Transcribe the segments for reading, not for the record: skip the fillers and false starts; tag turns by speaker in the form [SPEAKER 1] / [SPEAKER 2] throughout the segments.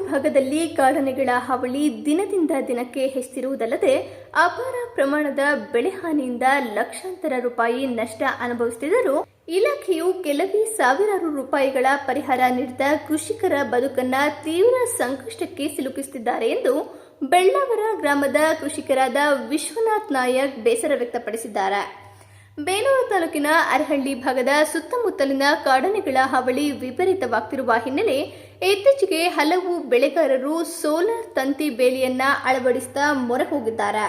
[SPEAKER 1] ಭಾಗದಲ್ಲಿ ಕಾಡಾನೆಗಳ ಹಾವಳಿ ದಿನದಿಂದ ದಿನಕ್ಕೆ ಹೆಚ್ಚಿರುವುದಲ್ಲದೆ ಅಪಾರ ಪ್ರಮಾಣದ ಬೆಳೆ ಹಾನಿಯಿಂದ ಲಕ್ಷಾಂತರ ರೂಪಾಯಿ ನಷ್ಟ ಅನುಭವಿಸುತ್ತಿದ್ದರೂ ಇಲಾಖೆಯು ಕೆಲವೇ ಸಾವಿರಾರು ರೂಪಾಯಿಗಳ ಪರಿಹಾರ ನೀಡಿದ ಕೃಷಿಕರ ಬದುಕನ್ನ ತೀವ್ರ ಸಂಕಷ್ಟಕ್ಕೆ ಸಿಲುಕಿಸುತ್ತಿದ್ದಾರೆ ಎಂದು ಬೆಳ್ಳಾವರ ಗ್ರಾಮದ ಕೃಷಿಕರಾದ ವಿಶ್ವನಾಥ್ ನಾಯಕ್ ಬೇಸರ ವ್ಯಕ್ತಪಡಿಸಿದ್ದಾರೆ. ಬೇಲೂರು ತಾಲೂಕಿನ ಅರಹಳ್ಳಿ ಭಾಗದ ಸುತ್ತಮುತ್ತಲಿನ ಕಾಡಾನೆಗಳ ಹಾವಳಿ ವಿಪರೀತವಾಗುತ್ತಿರುವ ಹಿನ್ನೆಲೆ ಇತ್ತೀಚೆಗೆ ಹಲವು ಬೆಳೆಗಾರರು ಸೋಲಾರ್ ತಂತಿ ಬೇಲಿಯನ್ನ ಅಳವಡಿಸುತ್ತಾ ಮೊರೆ ಹೋಗಿದ್ದಾರೆ.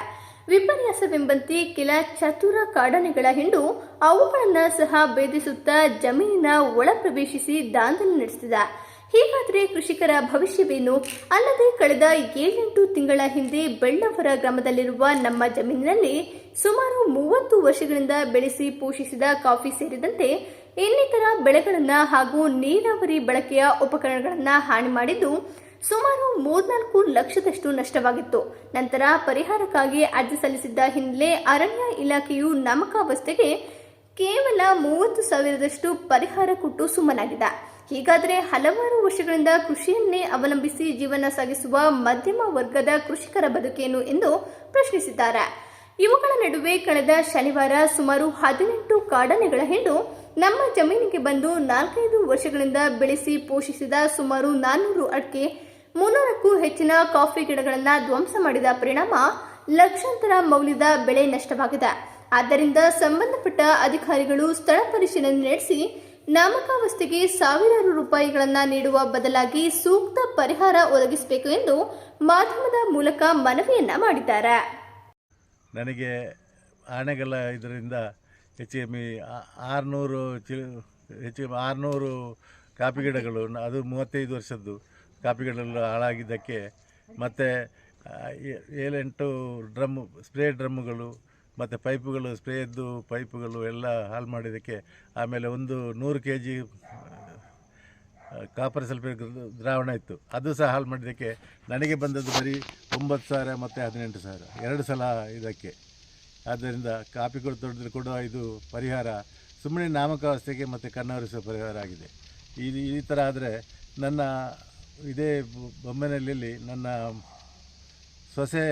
[SPEAKER 1] ವಿಪರ್ಯಾಸವೆಂಬಂತೆ ಕೆಲ ಚತುರ ಕಾಡಾನೆಗಳ ಹಿಂಡು ಅವುಗಳನ್ನು ಸಹ ಭೇದಿಸುತ್ತಾ ಜಮೀನಿನ ಒಳ ಪ್ರವೇಶಿಸಿ ದಾಂಧಲೆ ನಡೆಸುತ್ತಿದೆ. ಹೀಗಾದರೆ ಕೃಷಿಕರ ಭವಿಷ್ಯವೇನು? ಅಲ್ಲದೆ ಕಳೆದ 7-8 ತಿಂಗಳ ಹಿಂದೆ ಬೆಳ್ಳಾವರ ಗ್ರಾಮದಲ್ಲಿರುವ ನಮ್ಮ ಜಮೀನಿನಲ್ಲಿ ಸುಮಾರು 30 ವರ್ಷಗಳಿಂದ ಬೆಳೆಸಿ ಪೋಷಿಸಿದ ಕಾಫಿ ಸೇರಿದಂತೆ ಇನ್ನಿತರ ಬೆಳೆಗಳನ್ನು ಹಾಗೂ ನೀರಾವರಿ ಬಳಕೆಯ ಉಪಕರಣಗಳನ್ನು ಹಾನಿ ಮಾಡಿದ್ದು ಸುಮಾರು 3-4 ಲಕ್ಷದಷ್ಟು ನಷ್ಟವಾಗಿತ್ತು. ನಂತರ ಪರಿಹಾರಕ್ಕಾಗಿ ಅರ್ಜಿ ಸಲ್ಲಿಸಿದ್ದ ಹಿನ್ನೆಲೆ ಅರಣ್ಯ ಇಲಾಖೆಯು ನಾಮಕಾವಸ್ಥೆಗೆ ಕೇವಲ 30,000ದಷ್ಟು ಪರಿಹಾರ ಕೊಟ್ಟು ಸುಮ್ಮನಾಗಿದೆ. ಹೀಗಾದರೆ ಹಲವಾರು ವರ್ಷಗಳಿಂದ ಕೃಷಿಯನ್ನೇ ಅವಲಂಬಿಸಿ ಜೀವನ ಸಾಗಿಸುವ ಮಧ್ಯಮ ವರ್ಗದ ಕೃಷಿಕರ ಬದುಕೇನು ಎಂದು ಪ್ರಶ್ನಿಸಿದ್ದಾರೆ. ಇವುಗಳ ನಡುವೆ ಕಳೆದ ಶನಿವಾರ ಸುಮಾರು 18 ಕಾಡಾನೆಗಳ ಹಿಂಡು ನಮ್ಮ ಜಮೀನಿಗೆ ಬಂದು 4-5 ವರ್ಷಗಳಿಂದ ಬೆಳೆಸಿ ಪೋಷಿಸಿದ ಸುಮಾರು 400 ಅಡಿಕೆ, 300ಕ್ಕೂ ಹೆಚ್ಚಿನ ಕಾಫಿ ಗಿಡಗಳನ್ನು ಧ್ವಂಸ ಮಾಡಿದ ಪರಿಣಾಮ ಲಕ್ಷಾಂತರ ಮೌಲ್ಯದ ಬೆಳೆ ನಷ್ಟವಾಗಿದೆ. ಆದ್ದರಿಂದ ಸಂಬಂಧಪಟ್ಟ ಅಧಿಕಾರಿಗಳು ಸ್ಥಳ ಪರಿಶೀಲನೆ ನಡೆಸಿ ನಾಮಕಾವಸ್ಥೆಗೆ ಸಾವಿರಾರು ರೂಪಾಯಿಗಳನ್ನು ನೀಡುವ ಬದಲಾಗಿ ಸೂಕ್ತ ಪರಿಹಾರ ಒದಗಿಸಬೇಕು ಎಂದು ಮಾಧ್ಯಮದ ಮೂಲಕ ಮನವಿಯನ್ನ ಮಾಡಿದ್ದಾರೆ.
[SPEAKER 2] ನನಗೆ ಆನೆಗಳ ಇದರಿಂದ ಹೆಚ್ಚು ಕಮ್ಮಿ 600 ಕಾಫಿ ಗಿಡಗಳು, ಅದು 35 ವರ್ಷದ್ದು ಕಾಫಿ ಗಿಡಗಳು ಹಾಳಾಗಿದ್ದಕ್ಕೆ, ಮತ್ತು 7-8 ಸ್ಪ್ರೇ ಡ್ರಮ್ಮುಗಳು ಮತ್ತು ಪೈಪುಗಳು, ಸ್ಪ್ರೇಯದ್ದು ಪೈಪುಗಳು ಎಲ್ಲ ಹಾಳು ಮಾಡಿದ್ದಕ್ಕೆ, ಆಮೇಲೆ ಒಂದು 100 kg ಕಾಪರ್ ಸಲ್ಫೇಟ್ ದ್ರಾವಣ ಇತ್ತು, ಅದು ಸಹ ಹಾಳು ಮಾಡಿದ್ದಕ್ಕೆ ನನಗೆ ಬಂದದ್ದು ಬರೀ 9,000 ಮತ್ತು 18,000 2 ಸಲ ಇದಕ್ಕೆ. ಆದ್ದರಿಂದ ಕಾಫಿ ತೋಟದಲ್ಲಿ ಕೊಡುವ ಇದು ಪರಿಹಾರ ಸುಮ್ಮನೆ ನಾಮಕಾವಸ್ಥೆಗೆ ಮತ್ತು ಕಣ್ಣಾವರಿಸುವ ಪರಿಹಾರ ಆಗಿದೆ. ಈ ಥರ ಆದರೆ ನನ್ನ ಇದೇ ಬೊಮ್ಮನಹಳ್ಳಿಯಲ್ಲಿ ನನ್ನ ಸೊಸೆ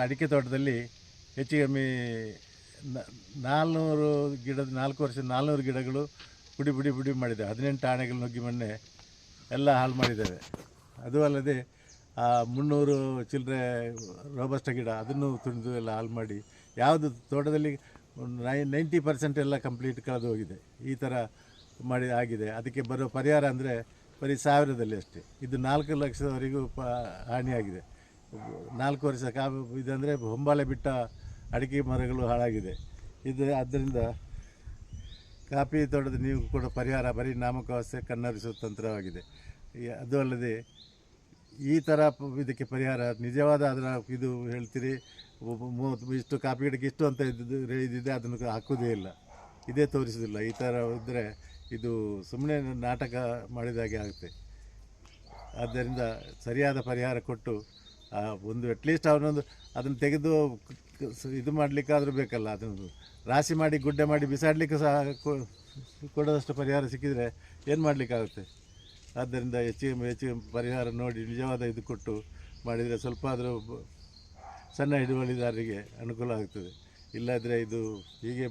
[SPEAKER 2] ಅಡಿಕೆ ತೋಟದಲ್ಲಿ ಹೆಚ್ಚು ಕಮ್ಮಿ 4 ವರ್ಷ 400 ಗಿಡಗಳು ಪುಡಿ ಮಾಡಿದೆ. 18 ಆನೆಗಳು ನುಗ್ಗಿ ಮೊನ್ನೆ ಎಲ್ಲ ಹಾಳು ಮಾಡಿದ್ದಾವೆ. ಅದು ಅಲ್ಲದೆ 300 ಚಿಲ್ಲರೆ ರೋಬಸ್ಟ ಗಿಡ ಅದನ್ನು ತುಳಿದು ಎಲ್ಲ ಹಾಳು ಮಾಡಿ, ಯಾವುದು ತೋಟದಲ್ಲಿ 90% ಎಲ್ಲ ಕಂಪ್ಲೀಟ್ ಕಳೆದು ಹೋಗಿದೆ. ಈ ಥರ ಮಾಡಿ ಆಗಿದೆ. ಅದಕ್ಕೆ ಬರೋ ಪರಿಹಾರ ಅಂದರೆ ಬರೀ 1000ದಲ್ಲಿ ಅಷ್ಟೇ. ಇದು 4 ಲಕ್ಷದವರೆಗೂ ಹಾನಿಯಾಗಿದೆ. 4 ವರ್ಷ ಇದಂದರೆ ಹೊಂಬಾಳೆ ಬಿಟ್ಟ ಅಡಿಕೆ ಮರಗಳು ಹಾಳಾಗಿದೆ. ಆದ್ದರಿಂದ ಕಾಫಿ ತೋಟದ ನೀವು ಕೊಡೋ ಪರಿಹಾರ ಬರೀ ನಾಮಕಾವಸ್ಥೆ ಕಣ್ಣರಿಸುವ ತಂತ್ರವಾಗಿದೆ. ಅದು ಅಲ್ಲದೆ ಈ ಥರ ಇದಕ್ಕೆ ಪರಿಹಾರ ನಿಜವಾದ ಅದರ ಇದು ಹೇಳ್ತೀರಿ, ಇಷ್ಟು ಕಾಫಿ ಗಿಡಕ್ಕೆ ಇಷ್ಟು ಅಂತ ಇದ್ದಿದೆ, ಅದನ್ನು ಹಾಕೋದೇ ಇಲ್ಲ, ಇದೇ ತೋರಿಸೋದಿಲ್ಲ. ಈ ಥರ ಇದ್ದರೆ ಇದು ಸುಮ್ಮನೆ ನಾಟಕ ಮಾಡಿದಾಗೆ ಆಗುತ್ತೆ. ಆದ್ದರಿಂದ ಸರಿಯಾದ ಪರಿಹಾರ ಕೊಟ್ಟು ಒಂದು ಅಟ್ಲೀಸ್ಟ್ ಅವನೊಂದು ಅದನ್ನು ತೆಗೆದು ಇದು ಮಾಡಲಿಕ್ಕಾದರೂ ಬೇಕಲ್ಲ, ಅದನ್ನು ರಾಶಿ ಮಾಡಿ ಗುಡ್ಡೆ ಮಾಡಿ ಬಿಸಾಡಲಿಕ್ಕೆ ಸಹ ಕೊಡೋದಷ್ಟು ಪರಿಹಾರ ಸಿಕ್ಕಿದರೆ ಏನು ಮಾಡಲಿಕ್ಕಾಗುತ್ತೆ. ಆದ್ದರಿಂದ ಹೆಚ್ಚಿಗೆ ಪರಿಹಾರ ನೋಡಿ ನಿಜವಾದ ಇದು ಕೊಟ್ಟು ಮಾಡಿದರೆ ಸ್ವಲ್ಪ ಆದರೂ ಸಣ್ಣ ಹಿಡುವಳಿದಾರರಿಗೆ ಅನುಕೂಲ ಆಗ್ತದೆ. ಇಲ್ಲದ್ರೆ ಇದು ಹೀಗೆ